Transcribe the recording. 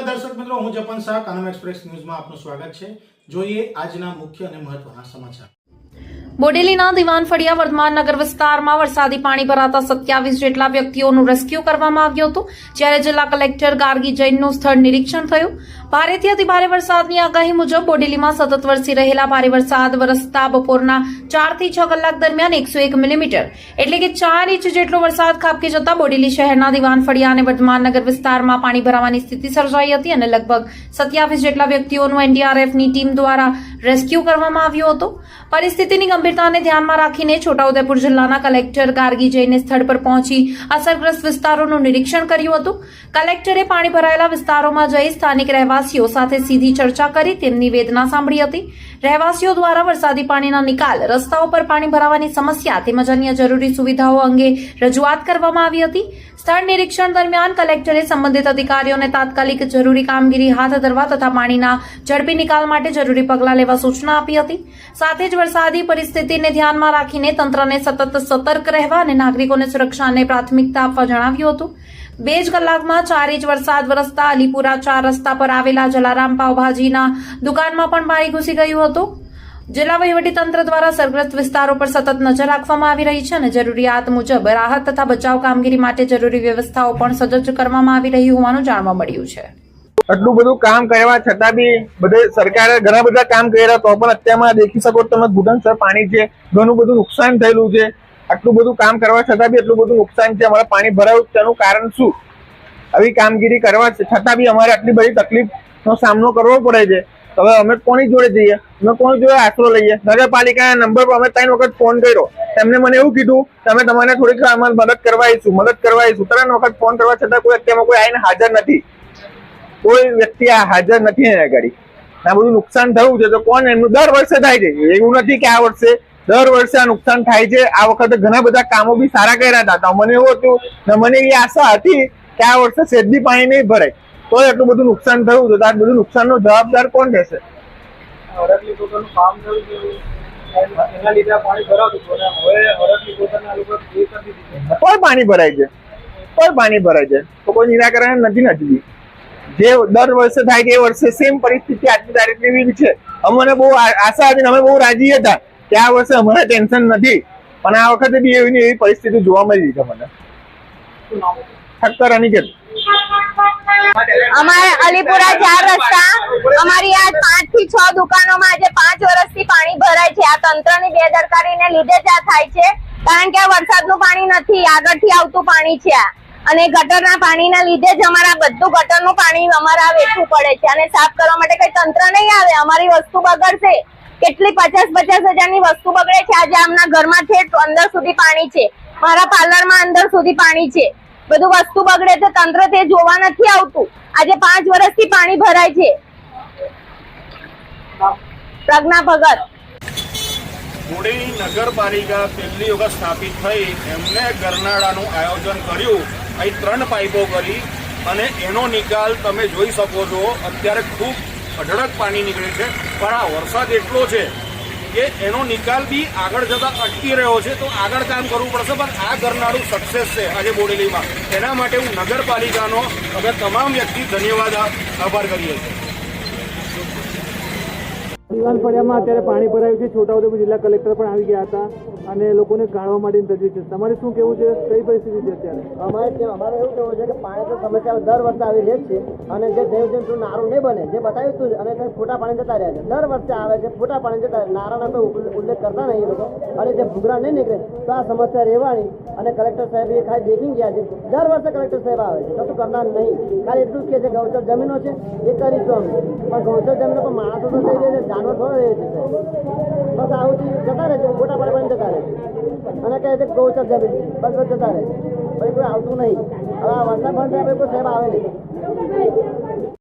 દર્શક મિત્રો, હું જપન શાહ કાનમ એક્સપ્રેસ ન્યૂઝમાં આપનું સ્વાગત છે। જોઈએ આજના મુખ્ય અને મહત્વના સમાચાર। બોડેલીના દિવાન ફળિયા વર્ધમાન નગર વિસ્તારમાં વરસાદી પાણી ભરાતા 27 જેટલા વ્યક્તિઓનું રેસ્ક્યુ કરવામાં આવ્યું હતું, જ્યારે જિલ્લા કલેક્ટર ગાર્ગી જૈનનું સ્થળ નિરીક્ષણ થયું। ભારેથી અતિભારે વરસાદની આગાહી મુજબ બોડેલીમાં સતત વરસી રહેલા ભારે વરસાદ વરસતા બપોરના 4 થી 6 કલાક દરમિયાન 101 મિલીમીટર એટલે કે 4 ઇંચ જેટલો વરસાદ ખાબકી જતા બોડેલી શહેરના દિવાન ફળિયા અને વર્ધમાન નગર વિસ્તારમાં પાણી ભરાવાની સ્થિતિ સર્જાઈ હતી અને લગભગ 27 જેટલા વ્યક્તિઓનું એનડીઆરએફની ટીમ દ્વારા રેસ્ક્યુ કરવામાં આવ્યું હતું। પરિસ્થિતિની ગંભીરતાને ધ્યાનમાં રાખીને છોટાઉદેપુર જિલ્લાના કલેક્ટર ગાર્ગી જૈને સ્થળ પર પહોંચી અસરગ્રસ્ત વિસ્તારોનું નિરીક્ષણ કર્યું હતું। કલેક્ટરે પાણી ભરાયેલા વિસ્તારોમાં જઈ સ્થાનિક રહેવાસીઓ સાથે સીધી ચર્ચા કરી તેમની વેદના સાંભળી હતી। રહેવાસીઓ દ્વારા વરસાદી પાણીના નિકાલ, રસ્તાઓ પર પાણી ભરાવાની સમસ્યા તેમજ અન્ય જરૂરી સુવિધાઓ અંગે રજૂઆત કરવામાં આવી હતી। સ્થળ નિરીક્ષણ દરમિયાન કલેક્ટરે સંબંધિત અધિકારીઓને તાત્કાલિક જરૂરી કામગીરી હાથ ધરવા તથા પાણીના ઝડપી નિકાલ માટે જરૂરી પગલાં લેવા સૂચના આપી હતી। સાથે જ વરસાદી પરિસ્થિતિને ધ્યાનમાં રાખીને તંત્રને સતત સતર્ક રહેવા અને નાગરિકોને સુરક્ષાને પ્રાથમિકતા આપવા જણાવ્યું હતું। 2 જ કલાકમાં 4 ઇંચ વરસાદ વરસતા અલીપુરા 4 રસ્તા પર આવેલા જલારામ પાવભાજીના દુકાનમાં પણ પાણી ઘૂસી ગયું હતું। જિલ્લા વહીવટીતંત્ર દ્વારા અસરગ્રસ્ત વિસ્તારો પર સતત નજર રાખવામાં આવી રહી છે અને જરૂરિયાત મુજબ રાહત તથા બચાવ કામગીરી માટે જરૂરી વ્યવસ્થાઓ પણ સજ્જ કરવામાં આવી રહી હોવાનું જાણવા મળ્યું છે। આટલું બધું કામ કરવા છતાં બી બધે સરકારે ઘણા બધા કામ કર્યા તો પણ અત્યારમાં દેખી શકો તમે ઘૂંટણસર પાણી છે, ઘણું બધું નુકસાન થયેલું છે। આટલું બધું કામ કરવા છતાં બી એટલું બધું નુકસાન છે, અમારે પાણી ભરાયું તેનું કારણ શું? આવી કામગીરી કરવા છતાં બી અમારે આટલી બધી તકલીફનો સામનો કરવો પડે છે। હવે અમે કોની જોડે જઈએ, અમે કોની જોડે આશરો લઈએ? નગરપાલિકાના નંબર પર અમે 3 વખત ફોન કર્યો, તેમને મને એવું કીધું તમે તમારે થોડીક મદદ કરવા આવીશું 3 વખત ફોન કરવા છતાં કોઈ અત્યારમાં કોઈ આવીને હાજર નથી, કોઈ વ્યક્તિ હાજર નથી એના ગાડી। આ બધું નુકસાન થયું છે તો કોણ એમનું દર વર્ષે થાય છે, એવું નથી કે આ વર્ષે, દર વર્ષે આ નુકસાન થાય છે। આ વખતે ઘણા બધા કામો બી સારા કર્યા હતા, મને એવું હતું ને મને એવી આશા હતી કે આ વર્ષે સેજ બી પાણી નહીં ભરાય, તો એટલું બધું નુકસાન થયું તો આ બધું નુકસાનનો જવાબદાર કોણ રહેશે? કોઈ પાણી ભરાય છે, કોઈ પાણી ભરાય છે તો કોઈ નિરાકરણ નથી। જે દર વર્ષે થાય છે એ વર્ષે સેમ પરિસ્થિતિ આજની તારીખની છે। અમને બહુ આશા હતી, અમે બહુ રાજી હતા કે આ વર્ષે અમારે ટેન્શન નથી, પણ આ વખતે બી એવી પરિસ્થિતિ જોવા મળી છે મને। ઠક્કર અનિકેત અમારે અલીપુરા 4 રસ્તા, અમારી આ 5 થી 6 દુકાનોમાં આજે 5 વર્ષથી પાણી ભરાય છે। આ તંત્રની બેદરકારીને લીધે જ આ થાય છે, કારણ કે આ વરસાદનું પાણી નથી, આગળથી આવતું પાણી છે અને ગટરના પાણીના લીધે જ અમારા બધું ગટરનું પાણી અમારા વેઠવું પડે છે અને સાફ કરવા માટે કઈ તંત્ર નહીં આવે। અમારી વસ્તુ બગડશે, કેટલી 50-50 હજારની વસ્તુ બગડે છે। આજે આમના ઘરમાં છે અંદર સુધી પાણી છે, મારા પાર્લરમાં અંદર સુધી પાણી છે, બધું વસ્તુ બગડે તો તંત્ર તે જોવા નથી આવતું। આજે 5 વર્ષથી પાણી ભરાય છે। પ્રજ્ઞા ભગત। બોડેલી નગરપાલિકા પહેલી વખત સ્થાપિત થઈ, એમને ગરનાળાનું આયોજન કર્યું, અહીં 3 પાઇપો કરી અને એનો નિકાલ તમે જોઈ શકો છો। અત્યારે ખૂબ અઢળક પાણી નીકળે છે, પણ આ વરસાદ એટલો છે કે એનો નિકાલ બી આગળ જતા અટકી રહ્યો છે, તો આગળ કામ કરવું પડશે। પણ આ ગરનાળું સક્સેસ છે આજે બોડેલીમાં, એના માટે હું નગરપાલિકાનો અમે તમામ વ્યક્તિ ધન્યવાદ આભાર કરીએ છીએ। દિવાન ફળિયામાં અત્યારે પાણી ભરાયું છે, છોટાઉદેપુર જિલ્લા કલેક્ટર પણ આવી ગયા હતા અને લોકોને કાઢવા માટેની તજવીજ છે। તમારે શું કહેવું છે, કઈ પરિસ્થિતિ છે અત્યારે? અમારે એવું કહેવું છે કે પાણી તો સમસ્યા દર વર્ષે આવી રહે છે અને જે દેવજંતુ નારું નહીં બને જે બતાવ્યું હતું અને તે ફોટા પાણી જતા રહ્યા છે, દર વર્ષે આવે છે, ફોટા પાણી જતા નારાના તો ઉલ્લેખ કરતા નહીં એ લોકો, અને જે ભૂગરા નહીં નીકળે તો આ સમસ્યા રહેવાની। અને કલેક્ટર સાહેબ એ ખાલી દેખી ગયા છે, દર વર્ષે કલેક્ટર સાહેબ આવે છે, કશું કરનાર નહીં, ખાલી એટલું જ કહે છે ગૌચર જમીનો છે એ કરીશું અમે, પણ ગૌચર જમીનો પણ માણસો તો થઈ જાય છે, જાનવર થોડા રહે છે સાહેબ, બસ આવું જતા રહે છે, ફોટા પાણી જતા રહે છે અને કહે છે ગૌચર જમીન બસ જતા રહે છે, પછી કોઈ આવતું નહીં। હવે આ વરસાદ બંધ થાય કોઈ સાહેબ આવે નહીં।